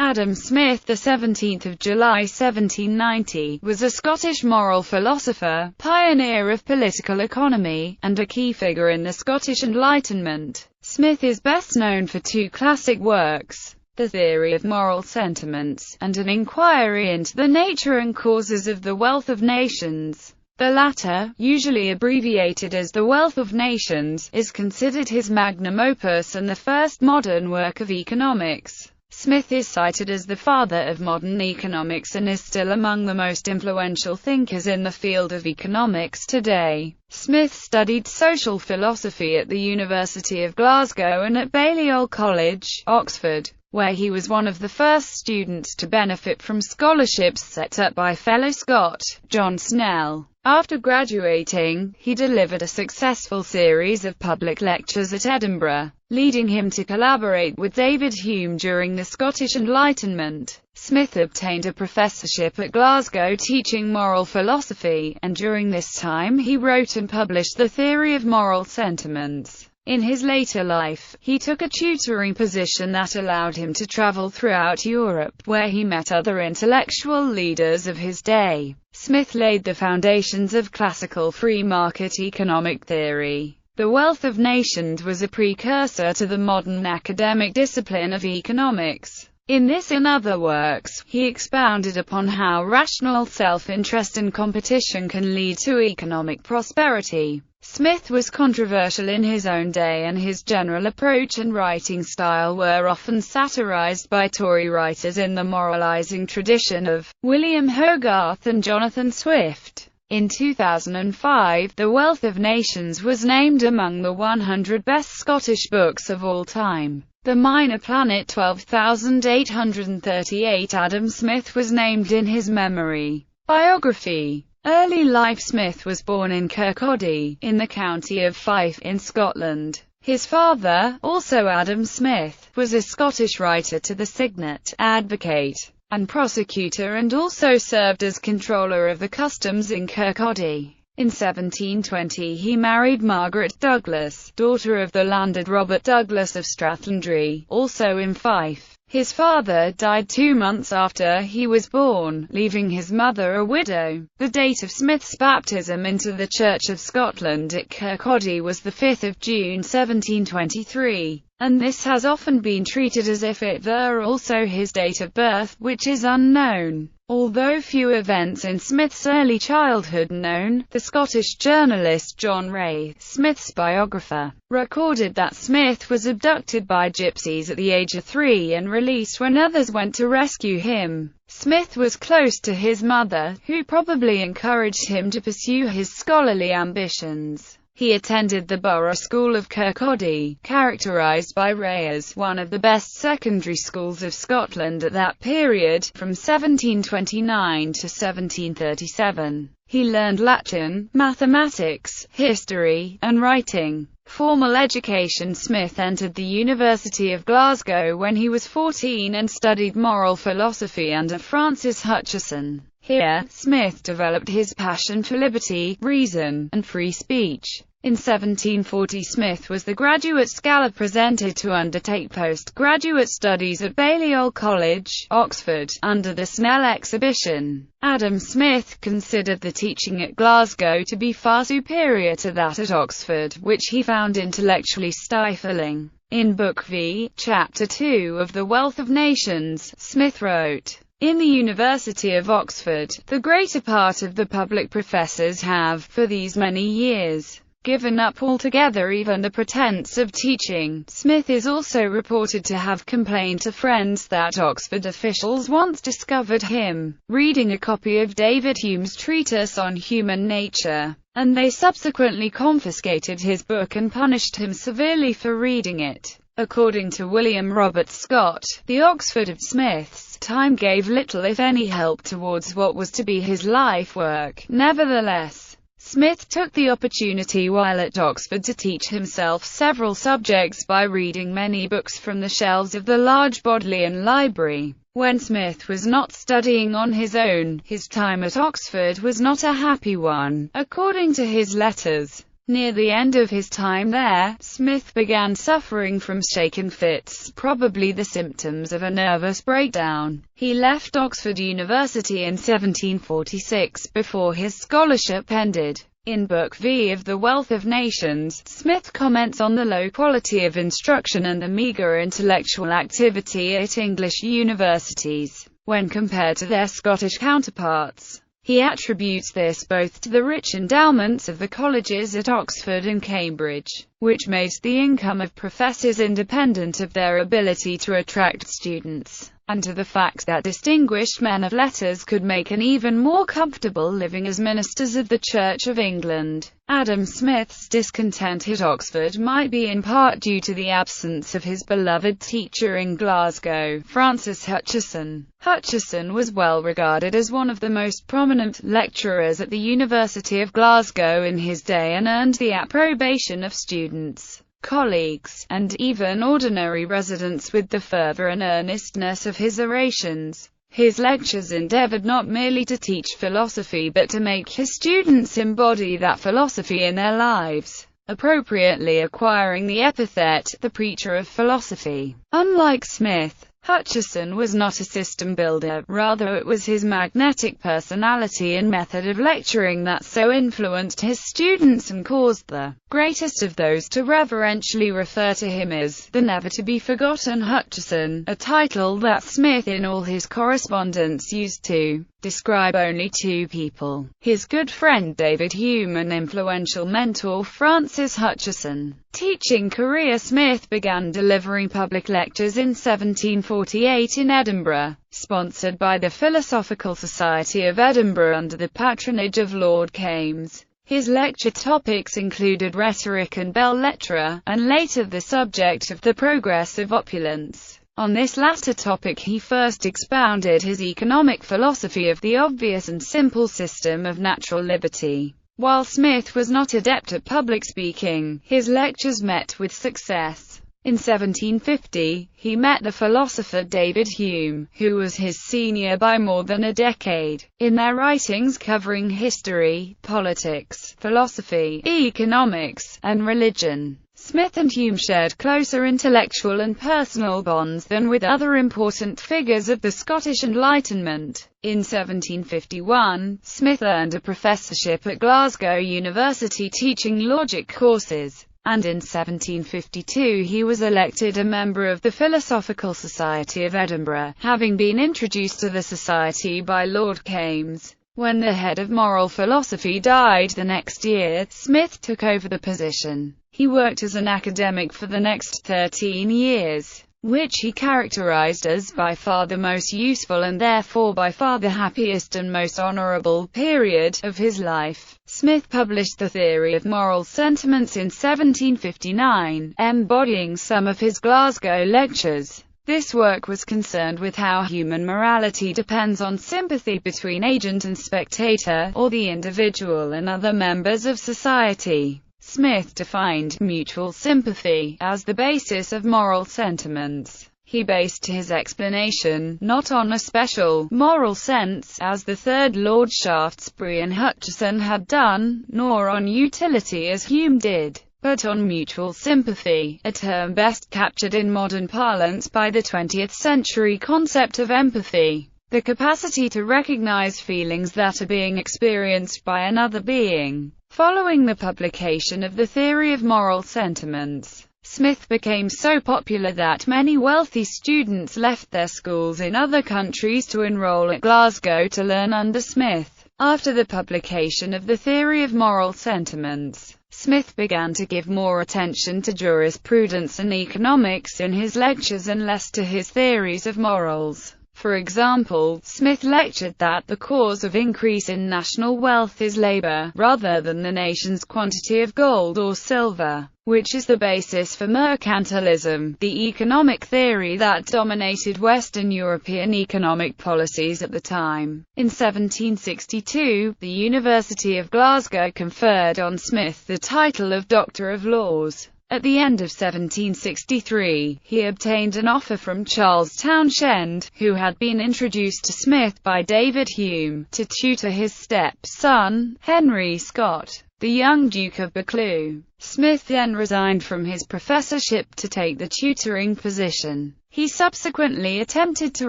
Adam Smith, the 17th of July 1790, was a Scottish moral philosopher, pioneer of political economy, and a key figure in the Scottish Enlightenment. Smith is best known for two classic works, The Theory of Moral Sentiments, and An Inquiry into the Nature and Causes of the Wealth of Nations. The latter, usually abbreviated as The Wealth of Nations, is considered his magnum opus and the first modern work of economics. Smith is cited as the father of modern economics and is still among the most influential thinkers in the field of economics today. Smith studied social philosophy at the University of Glasgow and at Balliol College, Oxford, where he was one of the first students to benefit from scholarships set up by fellow Scot, John Snell. After graduating, he delivered a successful series of public lectures at Edinburgh, leading him to collaborate with David Hume during the Scottish Enlightenment. Smith obtained a professorship at Glasgow teaching moral philosophy, and during this time he wrote and published The Theory of Moral Sentiments. In his later life, he took a tutoring position that allowed him to travel throughout Europe, where he met other intellectual leaders of his day. Smith laid the foundations of classical free-market economic theory. The Wealth of Nations was a precursor to the modern academic discipline of economics. In this and other works, he expounded upon how rational self-interest and competition can lead to economic prosperity. Smith was controversial in his own day, and his general approach and writing style were often satirized by Tory writers in the moralizing tradition of William Hogarth and Jonathan Swift. In 2005, The Wealth of Nations was named among the 100 best Scottish books of all time. The Minor Planet 12,838 Adam Smith was named in his memory. Biography. Early life. Smith was born in Kirkcaldy, in the county of Fife, in Scotland. His father, also Adam Smith, was a Scottish writer to the Signet, advocate, and prosecutor, and also served as controller of the customs in Kirkcaldy. In 1720 he married Margaret Douglas, daughter of the landed Robert Douglas of Strathlandry, also in Fife. His father died 2 months after he was born, leaving his mother a widow. The date of Smith's baptism into the Church of Scotland at Kirkcaldy was the 5th of June 1723, and this has often been treated as if it were also his date of birth, which is unknown. Although few events in Smith's early childhood known, the Scottish journalist John Ray, Smith's biographer, recorded that Smith was abducted by gypsies at the age of 3 and released when others went to rescue him. Smith was close to his mother, who probably encouraged him to pursue his scholarly ambitions. He attended the Borough School of Kirkcaldy, characterised by Ray as one of the best secondary schools of Scotland at that period, from 1729 to 1737. He learned Latin, mathematics, history, and writing. Formal education. Smith entered the University of Glasgow when he was 14 and studied moral philosophy under Francis Hutcheson. Here, Smith developed his passion for liberty, reason, and free speech. In 1740 Smith was the graduate scholar presented to undertake postgraduate studies at Balliol College, Oxford, under the Snell exhibition. Adam Smith considered the teaching at Glasgow to be far superior to that at Oxford, which he found intellectually stifling. In Book V, Chapter 2 of The Wealth of Nations, Smith wrote, "In the University of Oxford, the greater part of the public professors have, for these many years, given up altogether even the pretense of teaching." Smith is also reported to have complained to friends that Oxford officials once discovered him reading a copy of David Hume's treatise on human nature, and they subsequently confiscated his book and punished him severely for reading it. According to William Robert Scott, the Oxford of Smith's time gave little if any help towards what was to be his life work. Nevertheless, Smith took the opportunity while at Oxford to teach himself several subjects by reading many books from the shelves of the large Bodleian Library. When Smith was not studying on his own, his time at Oxford was not a happy one. According to his letters, Near the end of his time there, Smith began suffering from shaken fits, probably the symptoms of a nervous breakdown. He left Oxford University in 1746 before his scholarship ended. In Book V of The Wealth of Nations, Smith comments on the low quality of instruction and the meagre intellectual activity at English universities, when compared to their Scottish counterparts. He attributes this both to the rich endowments of the colleges at Oxford and Cambridge, which made the income of professors independent of their ability to attract students, and to the fact that distinguished men of letters could make an even more comfortable living as ministers of the Church of England. Adam Smith's discontent at Oxford might be in part due to the absence of his beloved teacher in Glasgow, Francis Hutcheson. Hutcheson was well regarded as one of the most prominent lecturers at the University of Glasgow in his day and earned the approbation of students, colleagues, and even ordinary residents with the fervour and earnestness of his orations. His lectures endeavoured not merely to teach philosophy but to make his students embody that philosophy in their lives, appropriately acquiring the epithet, the preacher of philosophy. Unlike Smith, Hutcheson was not a system builder, rather it was his magnetic personality and method of lecturing that so influenced his students and caused the greatest of those to reverentially refer to him as the never-to-be-forgotten Hutcheson, a title that Smith in all his correspondence used to describe only two people: his good friend David Hume and influential mentor Francis Hutcheson. Teaching career: Smith began delivering public lectures in 1748 in Edinburgh, sponsored by the Philosophical Society of Edinburgh under the patronage of Lord Kames. His lecture topics included rhetoric and belles lettres, and later the subject of the progress of opulence. On this latter topic he first expounded his economic philosophy of the obvious and simple system of natural liberty. While Smith was not adept at public speaking, his lectures met with success. In 1750, he met the philosopher David Hume, who was his senior by more than a decade. In their writings covering history, politics, philosophy, economics, and religion, Smith and Hume shared closer intellectual and personal bonds than with other important figures of the Scottish Enlightenment. In 1751, Smith earned a professorship at Glasgow University teaching logic courses, and in 1752 he was elected a member of the Philosophical Society of Edinburgh, having been introduced to the society by Lord Kames. When the head of moral philosophy died the next year, Smith took over the position. He worked as an academic for the next 13 years, which he characterized as by far the most useful and therefore by far the happiest and most honorable period of his life. Smith published The Theory of Moral Sentiments in 1759, embodying some of his Glasgow lectures. This work was concerned with how human morality depends on sympathy between agent and spectator, or the individual and other members of society. Smith defined mutual sympathy as the basis of moral sentiments. He based his explanation not on a special moral sense, as the third Lord Shaftesbury and Hutcheson had done, nor on utility as Hume did, but on mutual sympathy, a term best captured in modern parlance by the 20th century concept of empathy, the capacity to recognize feelings that are being experienced by another being. Following the publication of The Theory of Moral Sentiments, Smith became so popular that many wealthy students left their schools in other countries to enroll at Glasgow to learn under Smith. After the publication of The Theory of Moral Sentiments, Smith began to give more attention to jurisprudence and economics in his lectures and less to his theories of morals. For example, Smith lectured that the cause of increase in national wealth is labor, rather than the nation's quantity of gold or silver, which is the basis for mercantilism, the economic theory that dominated Western European economic policies at the time. In 1762, the University of Glasgow conferred on Smith the title of Doctor of Laws. At the end of 1763, he obtained an offer from Charles Townshend, who had been introduced to Smith by David Hume, to tutor his step-son, Henry Scott. the young Duke of Buccleuch. Smith then resigned from his professorship to take the tutoring position. He subsequently attempted to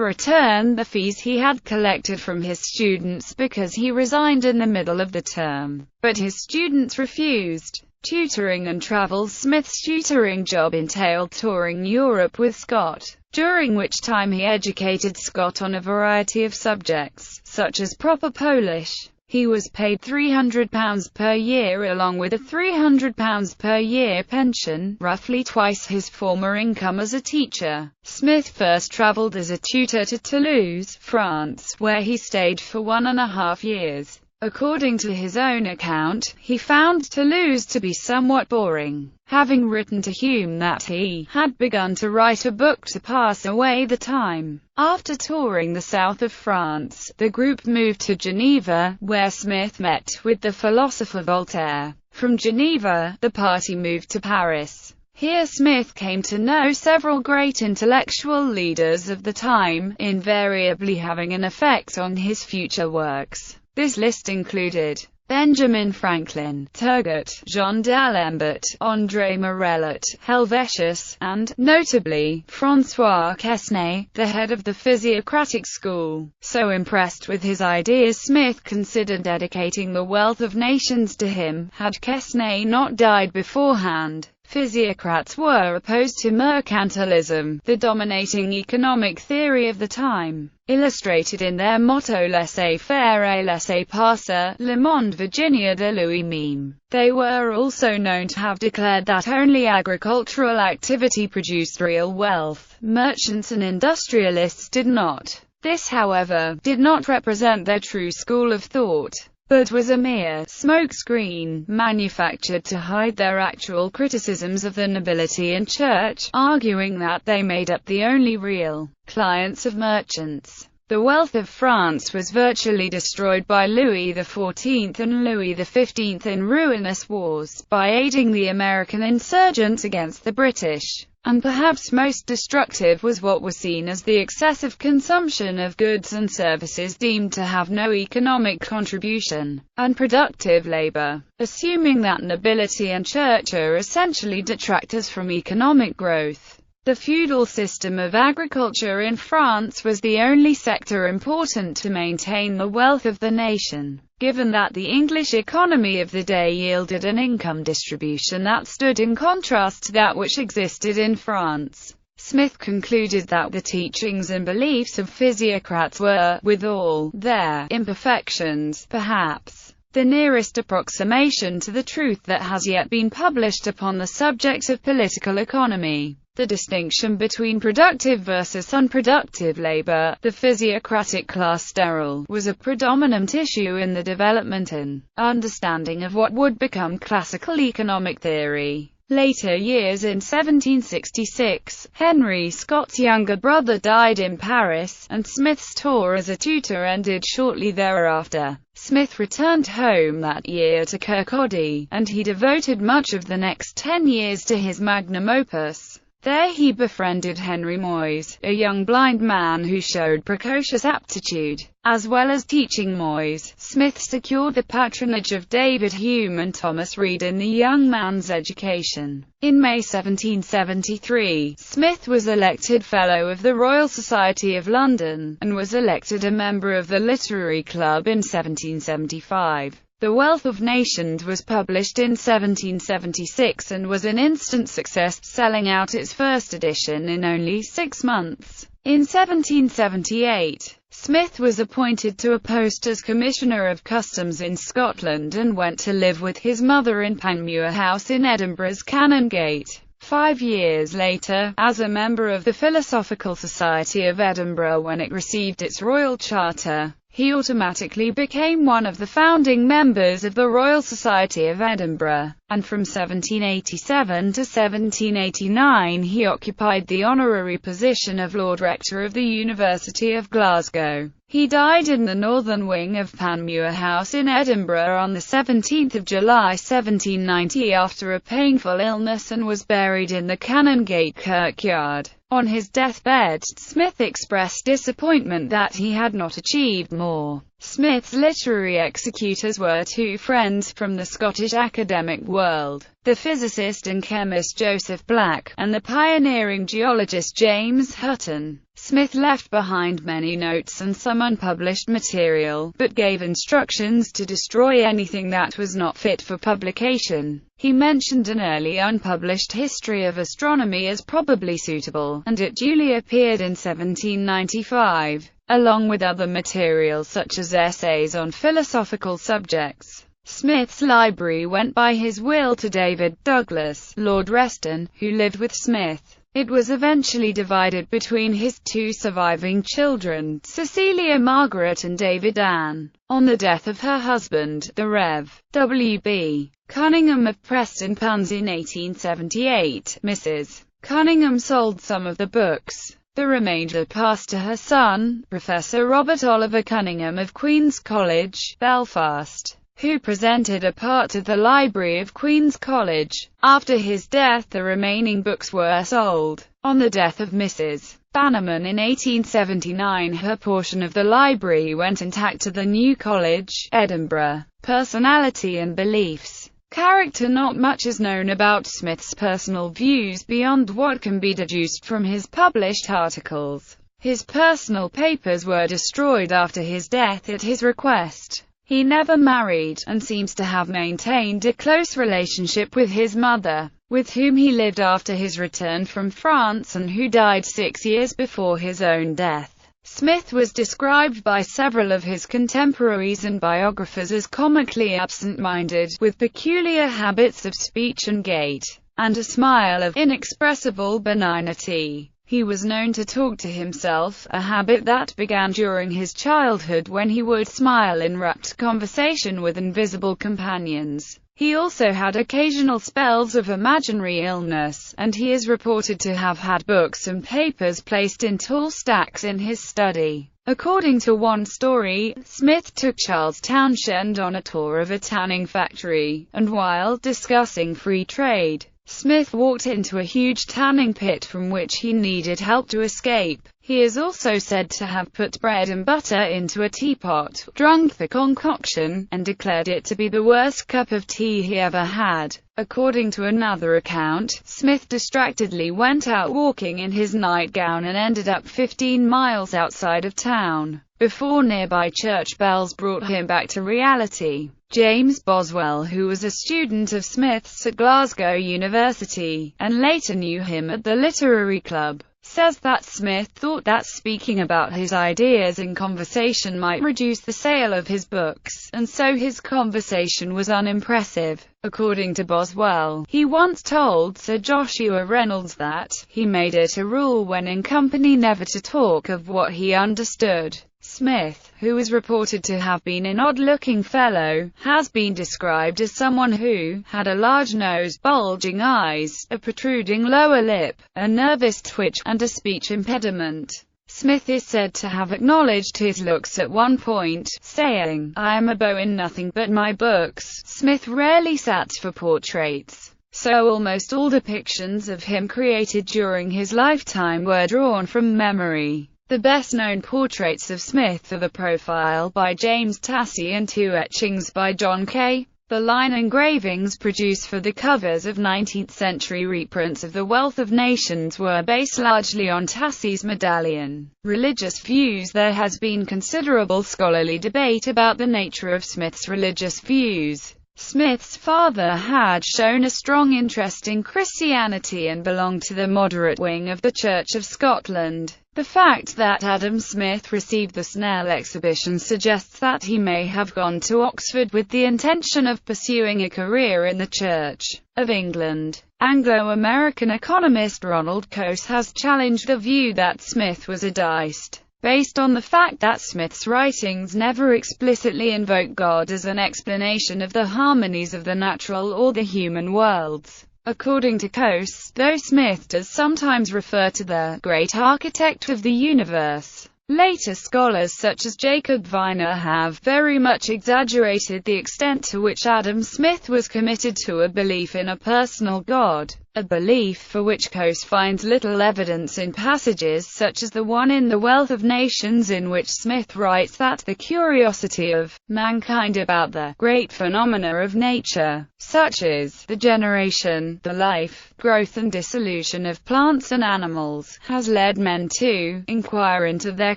return the fees he had collected from his students because he resigned in the middle of the term, but his students refused. Tutoring and travel. Smith's tutoring job entailed touring Europe with Scott, during which time he educated Scott on a variety of subjects, such as proper Polish. He was paid £300 per year along with a £300 per year pension, roughly twice his former income as a teacher. Smith first travelled as a tutor to Toulouse, France, where he stayed for 1.5 years. According to his own account, he found Toulouse to be somewhat boring, having written to Hume that he had begun to write a book to pass away the time. After touring the south of France, the group moved to Geneva, where Smith met with the philosopher Voltaire. From Geneva, the party moved to Paris. Here Smith came to know several great intellectual leaders of the time, invariably having an effect on his future works. This list included Benjamin Franklin, Turgot, Jean d'Alembert, André Morellet, Helvetius, and, notably, François Quesnay, the head of the Physiocratic school. So impressed with his ideas, Smith considered dedicating the wealth of nations to him, had Quesnay not died beforehand. Physiocrats were opposed to mercantilism, the dominating economic theory of the time, illustrated in their motto laissez-faire et laissez-passer, Le Monde Virginia de Louis Mime. They were also known to have declared that only agricultural activity produced real wealth. Merchants and industrialists did not. This, however, did not represent their true school of thought, but was a mere smokescreen, manufactured to hide their actual criticisms of the nobility and church, arguing that they made up the only real clients of merchants. The wealth of France was virtually destroyed by Louis XIV and Louis XV in ruinous wars, by aiding the American insurgents against the British. And perhaps most destructive was what was seen as the excessive consumption of goods and services deemed to have no economic contribution, unproductive labor. Assuming that nobility and church are essentially detractors from economic growth, the feudal system of agriculture in France was the only sector important to maintain the wealth of the nation. Given that the English economy of the day yielded an income distribution that stood in contrast to that which existed in France, Smith concluded that the teachings and beliefs of physiocrats were, with all their imperfections, perhaps the nearest approximation to the truth that has yet been published upon the subject of political economy. The distinction between productive versus unproductive labor, the physiocratic class sterile, was a predominant issue in the development and understanding of what would become classical economic theory. Later years. In 1766, Henry Scott's younger brother died in Paris, and Smith's tour as a tutor ended shortly thereafter. Smith returned home that year to Kirkcaldy, and he devoted much of the next 10 years to his magnum opus. There he befriended Henry Moyse, a young blind man who showed precocious aptitude. As well as teaching Moyse, Smith secured the patronage of David Hume and Thomas Reid in the young man's education. In May 1773, Smith was elected Fellow of the Royal Society of London, and was elected a member of the Literary Club in 1775. The Wealth of Nations was published in 1776 and was an instant success, selling out its first edition in only 6 months. In 1778, Smith was appointed to a post as Commissioner of Customs in Scotland and went to live with his mother in Panmure House in Edinburgh's Canongate. 5 years later, as a member of the Philosophical Society of Edinburgh when it received its royal charter, he automatically became one of the founding members of the Royal Society of Edinburgh, and from 1787 to 1789 he occupied the honorary position of Lord Rector of the University of Glasgow. He died in the northern wing of Panmure House in Edinburgh on the 17th of July 1790 after a painful illness, and was buried in the Canongate kirkyard. On his deathbed, Smith expressed disappointment that he had not achieved more. Smith's literary executors were two friends from the Scottish academic world, the physicist and chemist Joseph Black, and the pioneering geologist James Hutton. Smith left behind many notes and some unpublished material, but gave instructions to destroy anything that was not fit for publication. He mentioned an early unpublished history of astronomy as probably suitable, and it duly appeared in 1795, along with other material such as essays on philosophical subjects. Smith's library went by his will to David Douglas, Lord Reston, who lived with Smith. It was eventually divided between his two surviving children, Cecilia Margaret and David Anne. On the death of her husband, the Rev. W.B. Cunningham of Prestonpans in 1878, Mrs. Cunningham sold some of the books. The remainder passed to her son, Professor Robert Oliver Cunningham of Queen's College, Belfast, who presented a part of the library of Queen's College. After his death, the remaining books were sold. On the death of Mrs. Bannerman in 1879, her portion of the library went intact to the New College, Edinburgh. Personality and beliefs. Character. Not much is known about Smith's personal views beyond what can be deduced from his published articles. His personal papers were destroyed after his death at his request. He never married, and seems to have maintained a close relationship with his mother, with whom he lived after his return from France and who died 6 years before his own death. Smith was described by several of his contemporaries and biographers as comically absent-minded, with peculiar habits of speech and gait, and a smile of inexpressible benignity. He was known to talk to himself, a habit that began during his childhood when he would smile in rapt conversation with invisible companions. He also had occasional spells of imaginary illness, and he is reported to have had books and papers placed in tall stacks in his study. According to one story, Smith took Charles Townshend on a tour of a tanning factory, and while discussing free trade, Smith walked into a huge tanning pit from which he needed help to escape. He is also said to have put bread and butter into a teapot, drunk the concoction, and declared it to be the worst cup of tea he ever had. According to another account, Smith distractedly went out walking in his nightgown and ended up 15 miles outside of town, before nearby church bells brought him back to reality. James Boswell, who was a student of Smith's at Glasgow University, and later knew him at the Literary Club, says that Smith thought that speaking about his ideas in conversation might reduce the sale of his books, and so his conversation was unimpressive. According to Boswell, he once told Sir Joshua Reynolds that he made it a rule when in company never to talk of what he understood. Smith, who is reported to have been an odd-looking fellow, has been described as someone who had a large nose, bulging eyes, a protruding lower lip, a nervous twitch, and a speech impediment. Smith is said to have acknowledged his looks at one point, saying, "I am a beau in nothing but my books." Smith rarely sat for portraits, so almost all depictions of him created during his lifetime were drawn from memory. The best-known portraits of Smith are the profile by James Tassie and two etchings by John Kay. The line engravings produced for the covers of 19th-century reprints of The Wealth of Nations were based largely on Tassie's medallion. Religious views. There has been considerable scholarly debate about the nature of Smith's religious views. Smith's father had shown a strong interest in Christianity and belonged to the moderate wing of the Church of Scotland. The fact that Adam Smith received the Snell exhibition suggests that he may have gone to Oxford with the intention of pursuing a career in the Church of England. Anglo-American economist Ronald Coase has challenged the view that Smith was a deist, based on the fact that Smith's writings never explicitly invoke God as an explanation of the harmonies of the natural or the human worlds. According to Coase, though Smith does sometimes refer to the great architect of the universe, later scholars such as Jacob Viner have very much exaggerated the extent to which Adam Smith was committed to a belief in a personal God. a belief for which Coase finds little evidence in passages such as the one in The Wealth of Nations, in which Smith writes that the curiosity of mankind about the great phenomena of nature, such as the generation, the life, growth and dissolution of plants and animals, has led men to inquire into their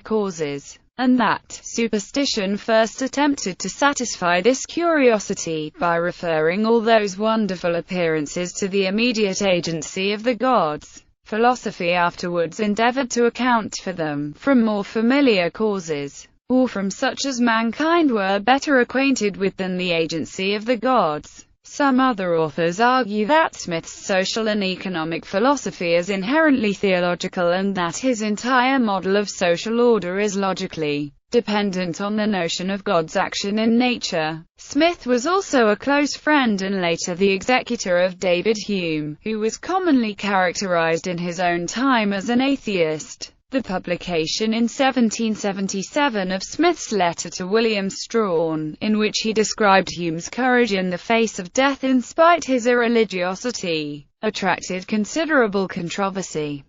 causes, and that superstition first attempted to satisfy this curiosity by referring all those wonderful appearances to the immediate agency of the gods. Philosophy afterwards endeavored to account for them from more familiar causes, or from such as mankind were better acquainted with than the agency of the gods. Some other authors argue that Smith's social and economic philosophy is inherently theological, and that his entire model of social order is logically dependent on the notion of God's action in nature. Smith was also a close friend and later the executor of David Hume, who was commonly characterized in his own time as an atheist. The publication in 1777 of Smith's letter to William Strahan, in which he described Hume's courage in the face of death in spite his irreligiosity, attracted considerable controversy.